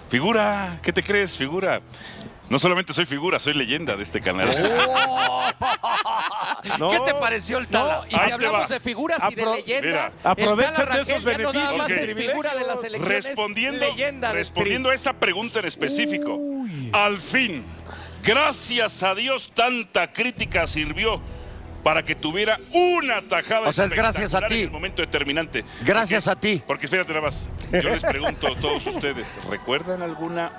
Figura, ¿qué te crees, figura? No solamente soy figura, soy leyenda de este canal. No. ¿Qué te pareció el Tala? Y si hablamos de figuras y de leyendas, aprovechan de esos beneficios. No nada más Ok. es figura de las elecciones, Respondiendo a esa pregunta en específico. Al fin, gracias a Dios, tanta crítica sirvió para que tuviera una tajada O sea, es gracias a espectacular ti. en el momento determinante. Gracias a ti. Porque fíjate nada más, yo les pregunto a todos ustedes, ¿recuerdan alguna?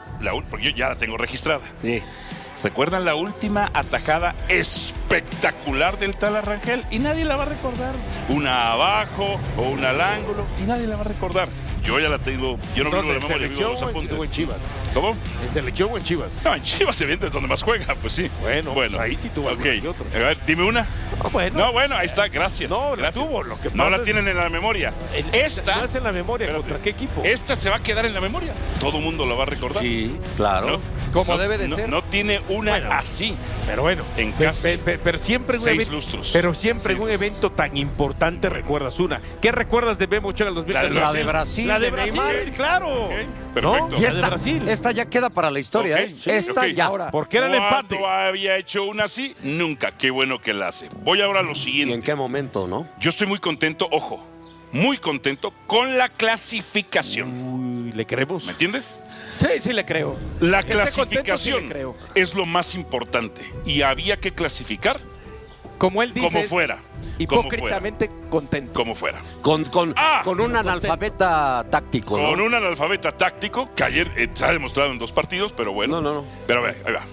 Porque yo ya la tengo registrada. Sí. ¿Recuerdan la última atajada espectacular del Tala Rangel? Y nadie la va a recordar. Una abajo o una al ángulo y nadie la va a recordar. Yo ya la tengo, yo no vivo la memoria, vivo los apuntes. O en Chivas. ¿Cómo? ¿En selección o en Chivas? No, en Chivas evidente es donde más juega, pues sí. Bueno, pues ahí sí tuvo alguno y otro. A ver, dime una. No, bueno, ahí está, gracias. No, la gracias. tuvo, lo que no pasa la es- tienen en la memoria. Esta, No es en la memoria, espérate, ¿contra qué equipo? esta se va a quedar en la memoria. Todo mundo la va a recordar. Sí, claro. ¿No? Como debe de no, ser. No tiene una Bueno. así. Pero bueno, En casa. pero siempre en un 6 evento, lustros. pero siempre 6 en un lustros. evento tan importante recuerdas una. ¿Qué recuerdas de Memo Ochoa en el 2014? La de Brasil, La de de Brasil, Neymar. claro. Ok, ¿No? perfecto. Y La de Brasil. esta ya queda para la historia, Ok, ¿eh? sí, Esta ok. ya. Ahora, Porque era el empate. ¿Cuándo había hecho una así? Nunca. Qué bueno que la hace. Voy ahora a lo ¿Y en siguiente. qué momento, no? Yo estoy muy contento, ojo, muy contento con la clasificación. Uy, ¿le creemos? ¿Me entiendes? sí le creo. La Esté contento, sí clasificación le creo. es lo más importante y había que clasificar Como él dice, como fuera. hipócritamente contento. Como fuera. Con Ah, un analfabeta táctico, ¿no? Con un analfabeta táctico que ayer se ha demostrado en 2 partidos, pero bueno. No. Pero a ver, ahí va.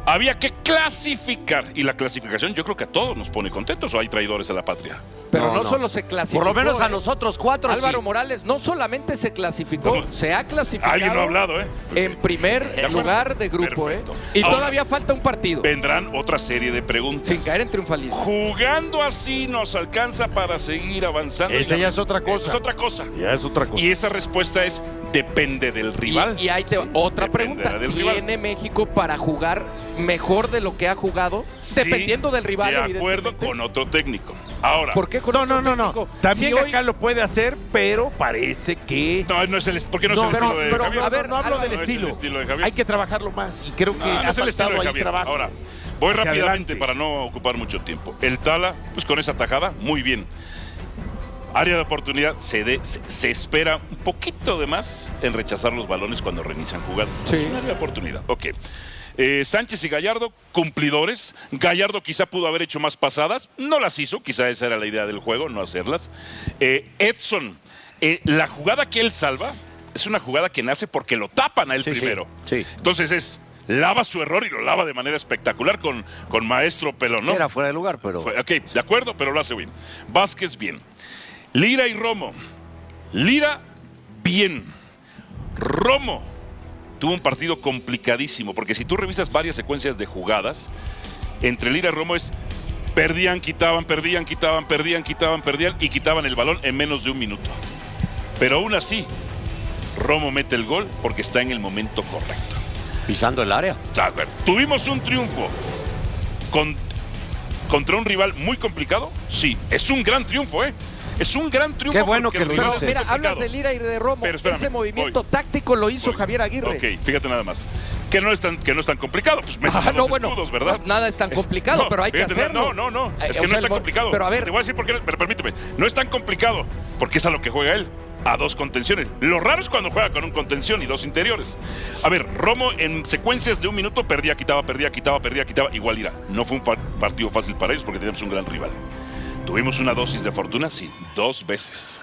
Había que clasificar y la clasificación yo creo que a todos nos pone contentos o hay traidores a la patria. Pero No, no, no. solo se clasificó. Por lo menos a ¿eh? nosotros 4 Álvaro sí. Morales no solamente se clasificó, ¿Cómo? se ha clasificado Alguien no ha hablado, ¿eh? en primer acuerdo? lugar de grupo. Perfecto. Y Ahora, todavía falta un partido, Vendrán otra serie de preguntas. sin caer en triunfalismo. Jugando así nos alcanza para seguir avanzando. Esa ya es otra cosa. Esa es otra cosa. Ya es otra cosa. Y esa respuesta es depende del rival. Y ahí te va otra Dependerá pregunta. del rival. ¿Tiene México para jugar mejor de lo que ha jugado? Sí, dependiendo del rival, de acuerdo evidentemente. con otro técnico. Ahora, ¿Por qué con No. otro técnico? También Si hoy- acá lo puede hacer, pero parece que... no es el, ¿por qué no, No, es el estilo de pero, Javier? a ver, no hablo Álvaro, del no es el estilo. estilo de Javier. Hay que trabajarlo más y creo que No ha es el estilo faltado de ahí Javier. trabajo. Ahora, voy Hacia rápidamente adelante. para no ocupar mucho tiempo. El Tala, pues con esa tajada, muy bien. Área de oportunidad, se espera un poquito de más en rechazar los balones cuando reinician jugadas. Sí. Es un área de oportunidad. Ok. Sánchez y Gallardo, cumplidores. Gallardo quizá pudo haber hecho más pasadas, no las hizo, quizá esa era la idea del juego, no hacerlas. Edson, la jugada que él salva es una jugada que nace porque lo tapan a él Sí, sí, primero. sí. Entonces lava su error y lo lava de manera espectacular con Maestro Pelón, ¿no? Era fuera de lugar, pero... Ok, de acuerdo, pero lo hace bien. Vázquez, bien. Lira y Romo. Lira, bien. Romo tuvo un partido complicadísimo, porque si tú revisas varias secuencias de jugadas, entre Lira y Romo es perdían, quitaban, perdían, quitaban, perdían, quitaban, perdían y quitaban el balón en menos de 1 minuto. Pero aún así, Romo mete el gol porque está en el momento correcto. Pisando el área. A ver, tuvimos un triunfo contra un rival muy complicado. Sí, es un gran triunfo, ¿eh? Es un gran triunfo. Qué bueno porque que el lo rival Pero dices. es mira, complicado. hablas de Lira y de Romo. Pero espérame, Ese movimiento voy. táctico lo hizo Voy. Javier Aguirre. Ok, fíjate nada más. Que no es tan complicado. Pues metes Ah, a los no, bueno, escudos, ¿verdad? nada es tan complicado, pero hay que fíjate, hacerlo. No. Es O que sea, no es tan complicado. pero a ver. Te voy a decir por qué, pero permíteme. No es tan complicado porque es a lo que juega él. A 2 contenciones. Lo raro es cuando juega con un contención y 2 interiores. A ver, Romo en secuencias de 1 minuto perdía, quitaba. Igual irá. No fue un partido fácil para ellos porque teníamos un gran rival. ¿Tuvimos una dosis de fortuna? Sí, 2 veces.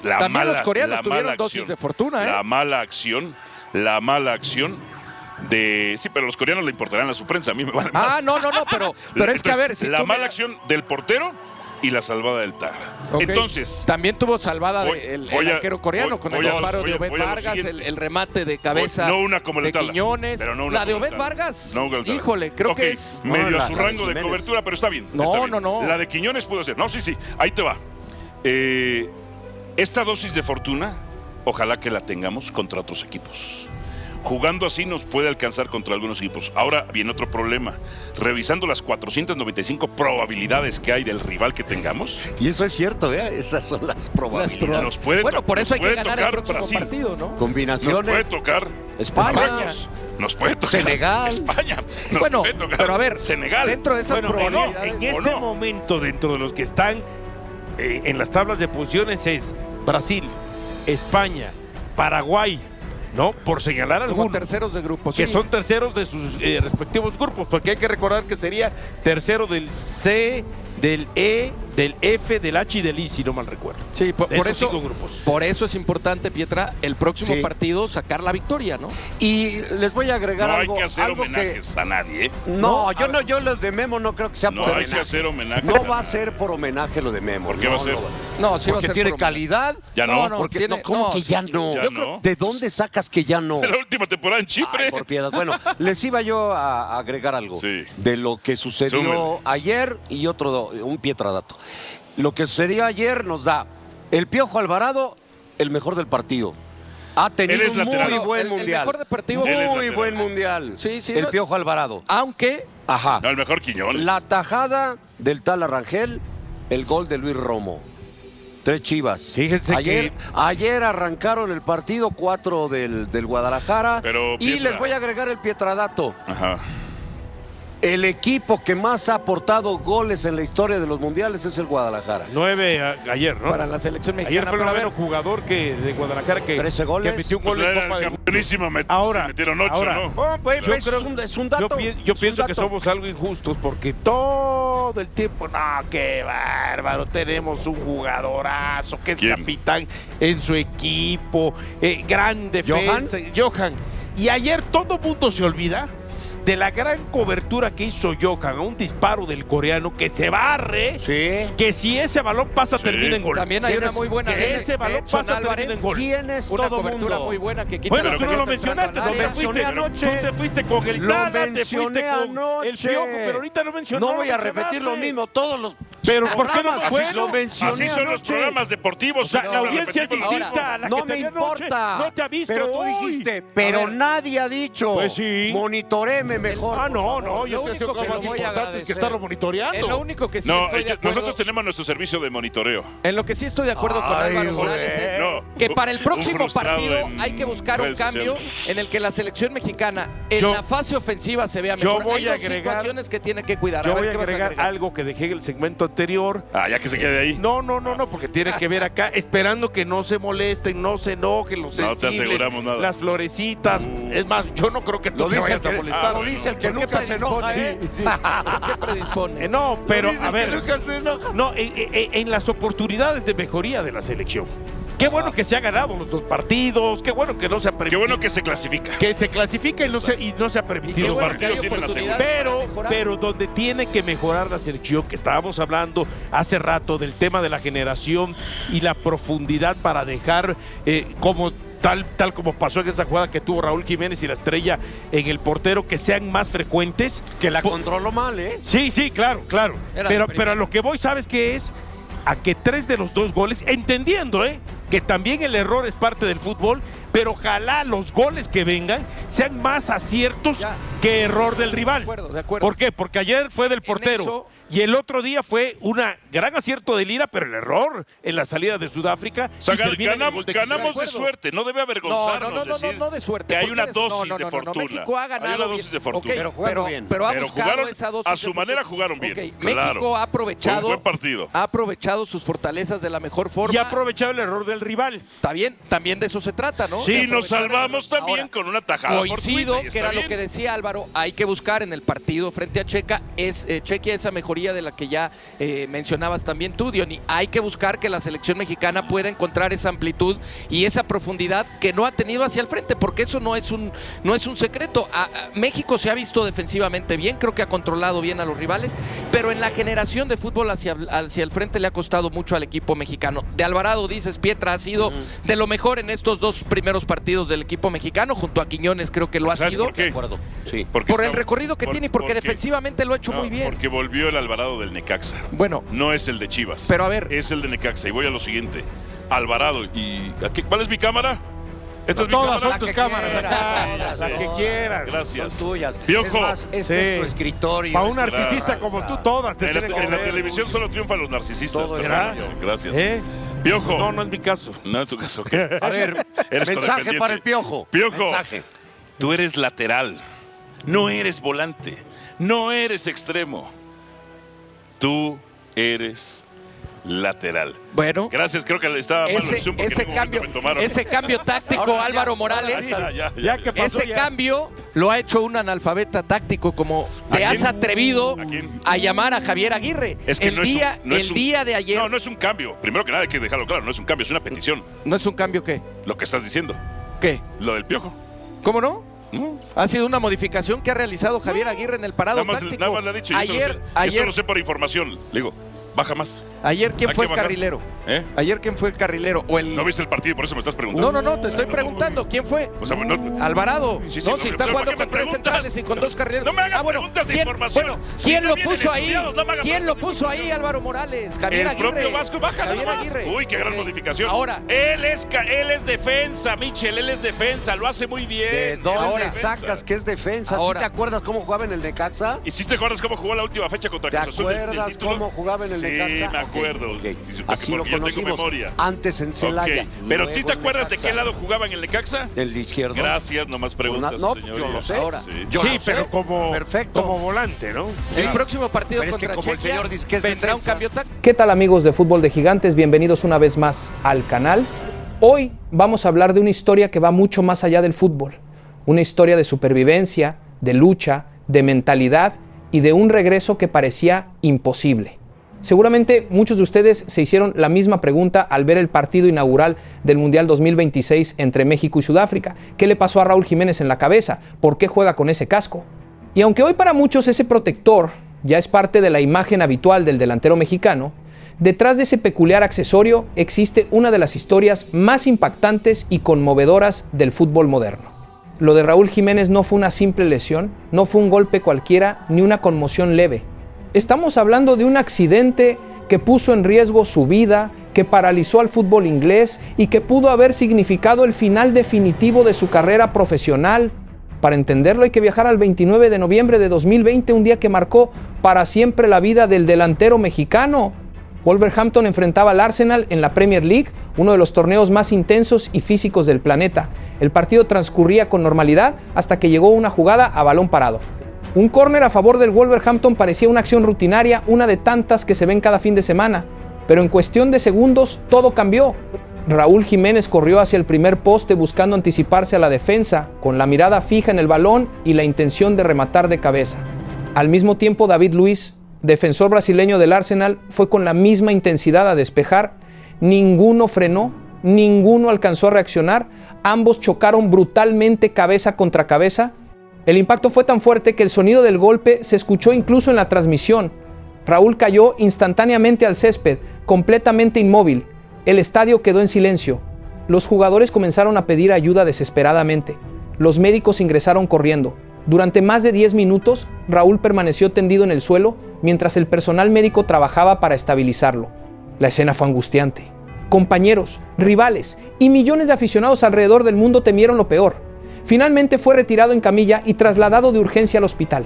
También los coreanos tuvieron dosis de fortuna, ¿eh? La mala acción de... Sí, pero a los coreanos le importarán a su prensa. A mí me vale Ah, no, pero es que a ver. Entonces, Si la tú mala me- acción del portero y la salvada del Tala. Ok. Entonces... También tuvo salvada voy- el voy a- arquero coreano voy- con voy el a- disparo voy de a- Obed voy a lo Vargas, siguiente. el remate de cabeza no una como el de Tala, Quiñones. pero no una La de como el Obed Tala. Vargas, No como el Tala. híjole, creo Ok, que es... medio No, a su la de rango de Jiménez. cobertura, pero está bien. No, está bien. no. La de Quiñones pudo ser. No, sí, ahí te va. Esta dosis de fortuna, ojalá que la tengamos contra otros equipos. Jugando así nos puede alcanzar contra algunos equipos. Ahora viene otro problema. Revisando las 495 probabilidades que hay del rival que tengamos. Y eso es cierto, esas son las probabilidades. Nos puede Bueno, por eso hay que puede ganar el tocar próximo Brasil. partido, ¿no? Combinaciones. Nos puede tocar España. Nos puede tocar Senegal. España. Nos Bueno, puede tocar pero a ver, Senegal. dentro de esas Bueno, probabilidades. en este momento, dentro de los que están en las tablas de posiciones, es Brasil, España, Paraguay, ¿no? Por señalar como algunos. terceros de grupo. Que sí. son terceros de sus respectivos grupos, porque hay que recordar que sería tercero del C, del E, del F, del H y del I, si no mal recuerdo. Sí, por De esos eso, 5 grupos. por eso es importante, Pietra, el próximo Sí. partido sacar la victoria, ¿no? Y les voy a agregar No hay algo. que hacer algo homenajes a nadie. No, yo lo de Memo no creo que sea No por hay que homenaje. hacer homenajes. No va a ser por homenaje lo de Memo. ¿Por qué va a ser? No, sí va a Porque ser tiene por- calidad. Ya no. Porque, tiene- no, ¿cómo no, que ya no? Ya Yo no. creo- ¿De dónde sacas que ya no? De la última temporada en Chipre. Ay, por piedad. Bueno, les iba yo a agregar algo Sí. de lo que sucedió Súmele. ayer y un pietradato. Lo que sucedió ayer nos da el Piojo Alvarado, el mejor del partido. Ha tenido Él es un lateral. muy buen El mundial. mejor deportivo. Él es Muy lateral. buen mundial. Sí, sí, El no- Piojo Alvarado. Aunque Ajá. No, el mejor Quiñones. La tajada del tal Arrangel, el gol de Luis Romo. 3 Chivas. Fíjense ayer arrancaron el partido 4 del Guadalajara. Pero, y Pietra. les voy a agregar el Pietradato. Ajá. El equipo que más ha aportado goles en la historia de los mundiales es el Guadalajara. 9 ayer, ¿no? para la selección mexicana. Ayer fue el pero a ver, noveno jugador de Guadalajara que 13 goles. que metió un Pues gol en era Copa del campeonísima, Ahora, se metieron 8, ahora. ¿no? Oh, pues, Yo es, creo- es un dato. Yo es pienso un que dato. somos algo injustos porque todo el tiempo, no, qué bárbaro, tenemos un jugadorazo que es ¿Quién? capitán en su equipo, gran defensa. Johan. Y ayer todo mundo se olvida de la gran cobertura que hizo Johan a un disparo del coreano que se barre, Sí. que si ese balón pasa Sí. termina en gol. también hay ¿Quién una es? muy buena Que de ese balón Edson pasa termina Álvarez. en gol. ¿Quién es Una todo cobertura mundo? muy buena que quita Bueno, la tú no lo pelota mencionaste, entrando al no me área. fuiste, anoche. tú te fuiste con el Lo Tala, te mencioné fuiste con anoche. el Piojo, pero ahorita no mencionó. No voy a repetir lo mismo todos los Pero ¿por qué no? programas. Bueno, lo mencioné Así son los anoche. programas deportivos. O sea, la Lo audiencia es repetimos los distinta a la No que te me vi anoche. importa. No te ha visto Pero tú hoy. dijiste, pero A ver. nadie ha dicho. Pues sí. Monitoréme mejor. Ah, por no, favor. no, yo Lo estoy haciendo único que cosas le voy a importantes que agradecer estarlo monitoreando. En lo único que sí No, estoy de acuerdo, nosotros tenemos nuestro servicio de monitoreo. en lo que sí estoy de acuerdo con Ay, Álvaro güey. Morales es No, que para el un próximo frustrado partido en hay que buscar un redes cambio sociales. en el que la selección mexicana en Yo- la fase ofensiva se vea yo mejor. voy Hay a dos agregar- situaciones que tiene que cuidar. Yo a ver, voy a ¿qué vas agregar algo que dejé en el segmento anterior. Ah, ya que se quede ahí. No, porque tiene que ver acá, esperando que no se molesten, no se enojen los No te sensibles, aseguramos nada. las florecitas. Es más, yo no creo que tú Lo te dice, vayas a el que, molestar. lo dice el que ¿Por qué nunca se enoja, ¿eh? ¿Por qué predispone? No, pero Lo dice a el que ver, nunca se enoja. no, en las oportunidades de mejoría de la selección. Qué bueno que se ha ganado los 2 partidos, qué bueno que no se ha Qué permitido. bueno que se clasifica. Que se clasifica y no se ha permitido. Los bueno partidos que hay tienen la segunda. oportunidades para mejorar. Pero donde tiene que mejorar la selección, que estábamos hablando hace rato del tema de la generación y la profundidad para dejar como tal como pasó en esa jugada que tuvo Raúl Jiménez y la estrella en el portero, que sean más frecuentes. Que la controló mal, ¿eh? Sí, claro. Era Pero la primera. a lo que voy, ¿sabes qué es? A que 3 de los 2 goles, entendiendo que también el error es parte del fútbol, pero ojalá los goles que vengan sean más aciertos Ya. que error del rival. De acuerdo. ¿Por qué? Porque ayer fue del portero. eso- Y el otro día fue un gran acierto de Lira, pero el error en la salida de Sudáfrica. O sea, y termina en el gol de ganamos de acuerdo. suerte, no debe avergonzarnos decir no de suerte. que hay porque una eres- dosis no, de fortuna. México ha ganado Hay una bien. dosis de fortuna. Ok, Pero jugaron bien. Pero ha Pero buscado jugaron esa dosis a su de manera, fortuna. jugaron bien, Ok, claro. México ha aprovechado, Fue un buen partido. ha aprovechado sus fortalezas de la mejor forma. Y ha aprovechado el error del rival. Está bien, también de eso se trata, ¿no? Sí, De nos aprovechar salvamos el- también Ahora, con una tajada coincido fortuita, y que está era lo bien. que decía Álvaro, hay que buscar en el partido frente a Chequia esa mejoría de la que ya mencionabas también tú, Diony. Hay que buscar que la selección mexicana pueda encontrar esa amplitud y esa profundidad que no ha tenido hacia el frente, porque eso no es un secreto. México se ha visto defensivamente bien, creo que ha controlado bien a los rivales, pero en la generación de fútbol hacia el frente le ha costado mucho al equipo mexicano. De Alvarado, dices, Pietra ha sido de lo mejor en estos 2 primeros partidos del equipo mexicano, junto a Quiñones creo que lo ha ¿Sabes sido. por qué? De acuerdo. Sí. Porque Por el está- recorrido que tiene y porque defensivamente lo ha hecho No, muy bien. Porque volvió el Alvarado del Necaxa. Bueno, No es el de Chivas. Pero a ver. Es el de Necaxa. Y voy a lo siguiente. Alvarado. ¿Y aquí, cuál es mi cámara? Esta es mi Todas cámara. son tus que cámaras quieras, acá, todas, la que todas. quieras. Gracias. Son tuyas. Piojo. Es más, este es tu escritorio. Para un es tu narcisista casa. como tú, todas te En la, tienen que en la hacer. televisión solo triunfan los narcisistas. Todo te ¿será? digo. Gracias. ¿Eh? Piojo. No, no es mi caso. No es tu caso. ¿ok? A ver, Eres mensaje codependiente. para el Piojo. Piojo. Mensaje. Tú eres lateral. No eres volante. No eres extremo. Tú eres lateral. Bueno, Gracias, creo que estaba mal el Zoom porque en ningún momento me tomaron. ese cambio táctico, Ahora sí, Álvaro ya, Morales, ahora sí. Ya que pasó, ese ya. cambio lo ha hecho un analfabeta táctico, como te ¿A has quién? atrevido ¿A quién? a llamar a Javier Aguirre. Es que el no es un- día, no es el un- día de ayer, No, no es un cambio. Primero que nada hay que dejarlo claro, no es un cambio, es una petición. ¿no es un cambio qué? Lo que estás diciendo. ¿Qué? Lo del Piojo. ¿Cómo no? No. Ha sido una modificación que ha realizado Javier Aguirre en el parado táctico. Nada más le ha dicho. y Ayer, esto lo sé por información. Le digo, baja más. ayer, ¿quién Hay fue que el bajar. carrilero? ¿Eh? Ayer, ¿quién fue el carrilero? O el... ¿No viste el partido y por eso me estás preguntando? No, te estoy preguntando, ¿quién fue? O sea, no- Alvarado. Sí, sí, no, no, si está pero jugando ¿para qué con me 3 preguntas? centrales y con 2 carrileros. No me hagan preguntas de información. Bueno, Si ¿quién no lo vienen puso ahí? estudiados, no me hagan ¿Quién lo preguntas puso ahí, Álvaro Morales? Javier el Aguirre. propio Vasco, baja Javier nada más. Aguirre. Uy, qué gran Ok. modificación. Ahora, Él es defensa, Michel, él es defensa, lo hace muy bien. ¿De Él es dónde defensa. sacas que es defensa? ¿Sí Ahora. te acuerdas cómo jugaba en el Necaxa? ¿Y si te acuerdas cómo jugó la última fecha contra ¿Te Cruz Azul? del acuerdas título? cómo jugaba en el Necaxa? Sí, me acuerdo. Ok, ok. Porque Así lo yo tengo conocimos memoria. antes en Celaya. Ok, pero luego ¿sí te en acuerdas de Necaxa. qué lado jugaba en el Necaxa? Del izquierdo. Gracias, nomás preguntas, No, señoría. yo lo sé. Ahora. Sí. Yo Sí, lo sé. pero como Perfecto. volante, ¿no? el próximo partido Pero es que contra como el Chequia señor dice que es vendrá un defensa. cambio táctico. ¿Qué tal amigos de Fútbol de Gigantes? Bienvenidos una vez más al canal. Hoy vamos a hablar de una historia que va mucho más allá del fútbol. Una historia de supervivencia, de lucha, de mentalidad y de un regreso que parecía imposible. Seguramente muchos de ustedes se hicieron la misma pregunta al ver el partido inaugural del Mundial 2026 entre México y Sudáfrica. ¿Qué le pasó a Raúl Jiménez en la cabeza? ¿Por qué juega con ese casco? Y aunque hoy para muchos ese protector ya es parte de la imagen habitual del delantero mexicano, detrás de ese peculiar accesorio existe una de las historias más impactantes y conmovedoras del fútbol moderno. Lo de Raúl Jiménez no fue una simple lesión, no fue un golpe cualquiera ni una conmoción leve. Estamos hablando de un accidente que puso en riesgo su vida, que paralizó al fútbol inglés y que pudo haber significado el final definitivo de su carrera profesional. Para entenderlo hay que viajar al 29 de noviembre de 2020, un día que marcó para siempre la vida del delantero mexicano. Wolverhampton enfrentaba al Arsenal en la Premier League, uno de los torneos más intensos y físicos del planeta. El partido transcurría con normalidad hasta que llegó una jugada a balón parado. Un córner a favor del Wolverhampton parecía una acción rutinaria, una de tantas que se ven cada fin de semana. Pero en cuestión de segundos todo cambió. Raúl Jiménez corrió hacia el primer poste buscando anticiparse a la defensa, con la mirada fija en el balón y la intención de rematar de cabeza. Al mismo tiempo, David Luiz, defensor brasileño del Arsenal, fue con la misma intensidad a despejar. Ninguno frenó, ninguno alcanzó a reaccionar. Ambos chocaron brutalmente cabeza contra cabeza. El impacto fue tan fuerte que el sonido del golpe se escuchó incluso en la transmisión. Raúl cayó instantáneamente al césped, completamente inmóvil. El estadio quedó en silencio. Los jugadores comenzaron a pedir ayuda desesperadamente. Los médicos ingresaron corriendo. Durante más de 10 minutos, Raúl permaneció tendido en el suelo mientras el personal médico trabajaba para estabilizarlo. La escena fue angustiante. Compañeros, rivales y millones de aficionados alrededor del mundo temieron lo peor. Finalmente fue retirado en camilla y trasladado de urgencia al hospital.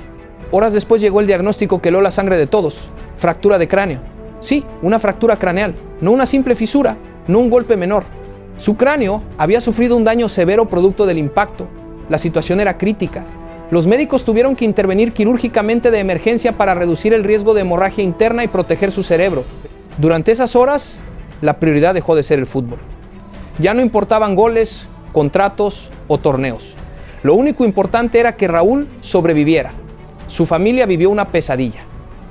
Horas después llegó el diagnóstico que heló la sangre de todos: fractura de cráneo. Sí, una fractura craneal, no una simple fisura, no un golpe menor. Su cráneo había sufrido un daño severo producto del impacto. La situación era crítica. Los médicos tuvieron que intervenir quirúrgicamente de emergencia para reducir el riesgo de hemorragia interna y proteger su cerebro. Durante esas horas, la prioridad dejó de ser el fútbol. Ya no importaban goles, contratos o torneos. Lo único importante era que Raúl sobreviviera. Su familia vivió una pesadilla.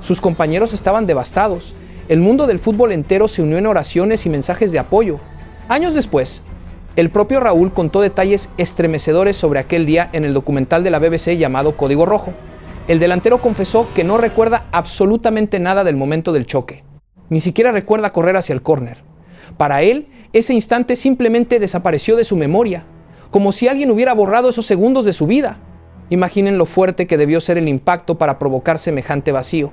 Sus compañeros estaban devastados. El mundo del fútbol entero se unió en oraciones y mensajes de apoyo. Años después, el propio Raúl contó detalles estremecedores sobre aquel día en el documental de la BBC llamado Código Rojo. El delantero confesó que no recuerda absolutamente nada del momento del choque. Ni siquiera recuerda correr hacia el córner. Para él, ese instante simplemente desapareció de su memoria, como si alguien hubiera borrado esos segundos de su vida. Imaginen lo fuerte que debió ser el impacto para provocar semejante vacío.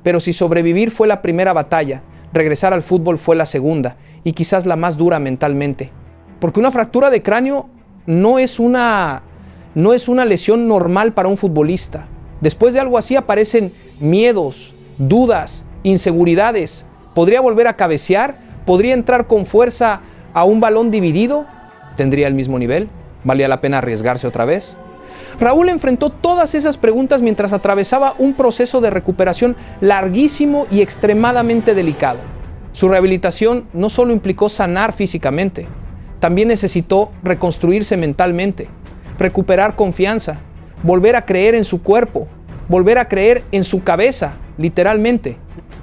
Pero si sobrevivir fue la primera batalla, regresar al fútbol fue la segunda, y quizás la más dura mentalmente. Porque una fractura de cráneo no es una lesión normal para un futbolista. Después de algo así aparecen miedos, dudas, inseguridades. ¿Podría volver a cabecear? ¿Podría entrar con fuerza a un balón dividido? ¿Tendría el mismo nivel? ¿Valía la pena arriesgarse otra vez? Raúl enfrentó todas esas preguntas mientras atravesaba un proceso de recuperación larguísimo y extremadamente delicado. Su rehabilitación no solo implicó sanar físicamente, también necesitó reconstruirse mentalmente, recuperar confianza, volver a creer en su cuerpo, volver a creer en su cabeza, literalmente.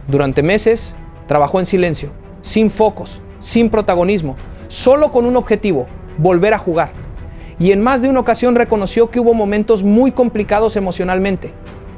Durante meses trabajó en silencio, sin focos, sin protagonismo, solo con un objetivo: volver a jugar. Y en más de una ocasión reconoció que hubo momentos muy complicados emocionalmente.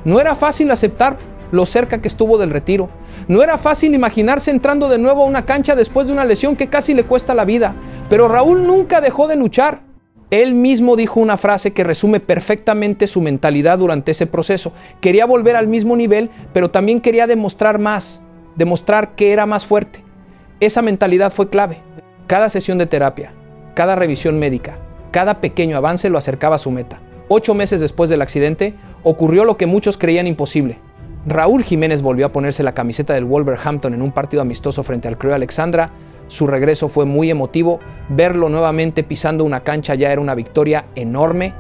No era fácil aceptar lo cerca que estuvo del retiro. No era fácil imaginarse entrando de nuevo a una cancha después de una lesión que casi le cuesta la vida. Pero Raúl nunca dejó de luchar. Él mismo dijo una frase que resume perfectamente su mentalidad durante ese proceso. Quería volver al mismo nivel, pero también quería demostrar más, demostrar que era más fuerte. Esa mentalidad fue clave. Cada sesión de terapia, cada revisión médica, cada pequeño avance lo acercaba a su meta. 8 meses después del accidente, ocurrió lo que muchos creían imposible. Raúl Jiménez volvió a ponerse la camiseta del Wolverhampton en un partido amistoso frente al Crewe Alexandra. Su regreso fue muy emotivo. Verlo nuevamente pisando una cancha ya era una victoria enorme.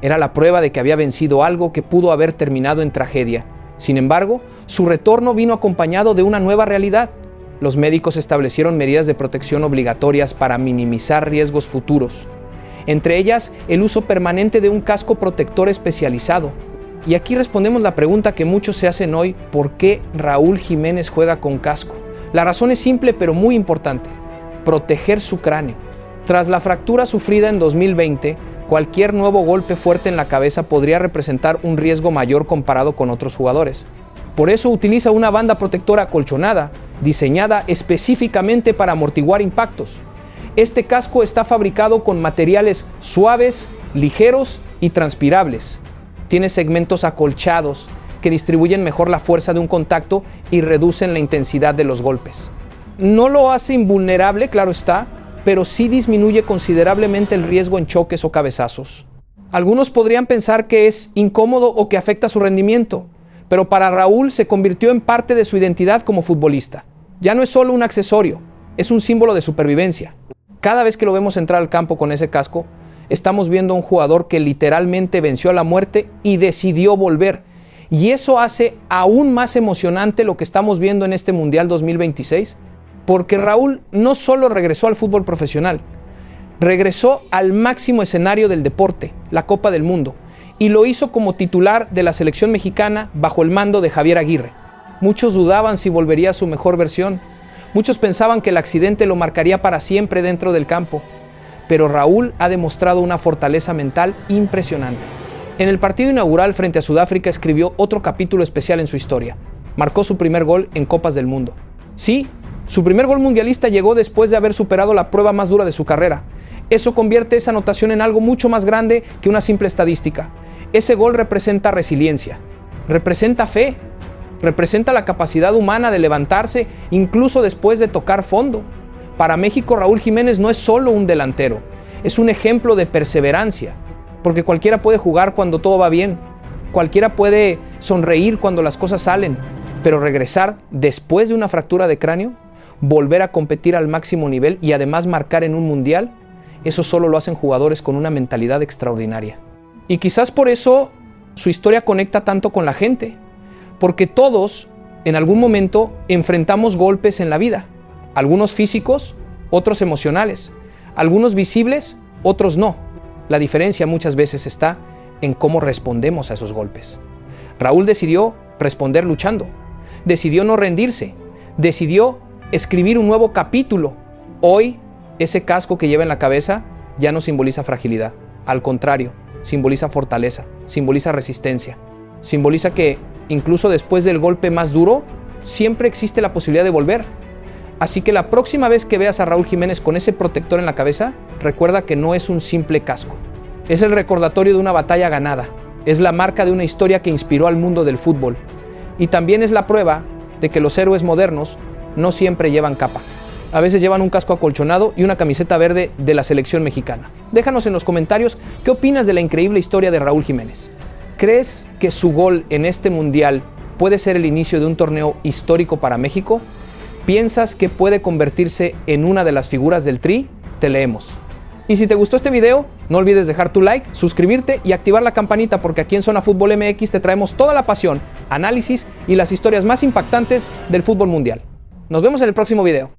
Era la prueba de que había vencido algo que pudo haber terminado en tragedia. Sin embargo, su retorno vino acompañado de una nueva realidad. Los médicos establecieron medidas de protección obligatorias para minimizar riesgos futuros. Entre ellas, el uso permanente de un casco protector especializado. Y aquí respondemos la pregunta que muchos se hacen hoy: ¿por qué Raúl Jiménez juega con casco? La razón es simple pero muy importante: proteger su cráneo. Tras la fractura sufrida en 2020, cualquier nuevo golpe fuerte en la cabeza podría representar un riesgo mayor comparado con otros jugadores. Por eso utiliza una banda protectora acolchonada, diseñada específicamente para amortiguar impactos. Este casco está fabricado con materiales suaves, ligeros y transpirables. Tiene segmentos acolchados que distribuyen mejor la fuerza de un contacto y reducen la intensidad de los golpes. No lo hace invulnerable, claro está, pero sí disminuye considerablemente el riesgo en choques o cabezazos. Algunos podrían pensar que es incómodo o que afecta su rendimiento, pero para Raúl se convirtió en parte de su identidad como futbolista. Ya no es solo un accesorio, es un símbolo de supervivencia. Cada vez que lo vemos entrar al campo con ese casco, estamos viendo a un jugador que literalmente venció a la muerte y decidió volver. Y eso hace aún más emocionante lo que estamos viendo en este Mundial 2026, porque Raúl no solo regresó al fútbol profesional, regresó al máximo escenario del deporte, la Copa del Mundo, y lo hizo como titular de la selección mexicana bajo el mando de Javier Aguirre. Muchos dudaban si volvería a su mejor versión. Muchos pensaban que el accidente lo marcaría para siempre dentro del campo, pero Raúl ha demostrado una fortaleza mental impresionante. En el partido inaugural frente a Sudáfrica escribió otro capítulo especial en su historia. Marcó su primer gol en Copas del Mundo. Sí, su primer gol mundialista llegó después de haber superado la prueba más dura de su carrera. Eso convierte esa anotación en algo mucho más grande que una simple estadística. Ese gol representa resiliencia, representa fe, representa la capacidad humana de levantarse incluso después de tocar fondo. Para México, Raúl Jiménez no es solo un delantero, es un ejemplo de perseverancia, porque cualquiera puede jugar cuando todo va bien, cualquiera puede sonreír cuando las cosas salen, pero regresar después de una fractura de cráneo, volver a competir al máximo nivel y además marcar en un mundial, eso solo lo hacen jugadores con una mentalidad extraordinaria. Y quizás por eso su historia conecta tanto con la gente, porque todos en algún momento enfrentamos golpes en la vida, algunos físicos, otros emocionales, algunos visibles, otros no. La diferencia muchas veces está en cómo respondemos a esos golpes. Raúl decidió responder luchando, decidió no rendirse, decidió escribir un nuevo capítulo. Hoy, ese casco que lleva en la cabeza ya no simboliza fragilidad, al contrario, simboliza fortaleza, simboliza resistencia, simboliza que incluso después del golpe más duro, siempre existe la posibilidad de volver. Así que la próxima vez que veas a Raúl Jiménez con ese protector en la cabeza, recuerda que no es un simple casco. Es el recordatorio de una batalla ganada. Es la marca de una historia que inspiró al mundo del fútbol. Y también es la prueba de que los héroes modernos no siempre llevan capa. a veces llevan un casco acolchonado y una camiseta verde de la selección mexicana. Déjanos en los comentarios qué opinas de la increíble historia de Raúl Jiménez. ¿Crees que su gol en este mundial puede ser el inicio de un torneo histórico para México? ¿Piensas que puede convertirse en una de las figuras del Tri? Te leemos. Y si te gustó este video, no olvides dejar tu like, suscribirte y activar la campanita, porque aquí en Zona Fútbol MX te traemos toda la pasión, análisis y las historias más impactantes del fútbol mundial. Nos vemos en el próximo video.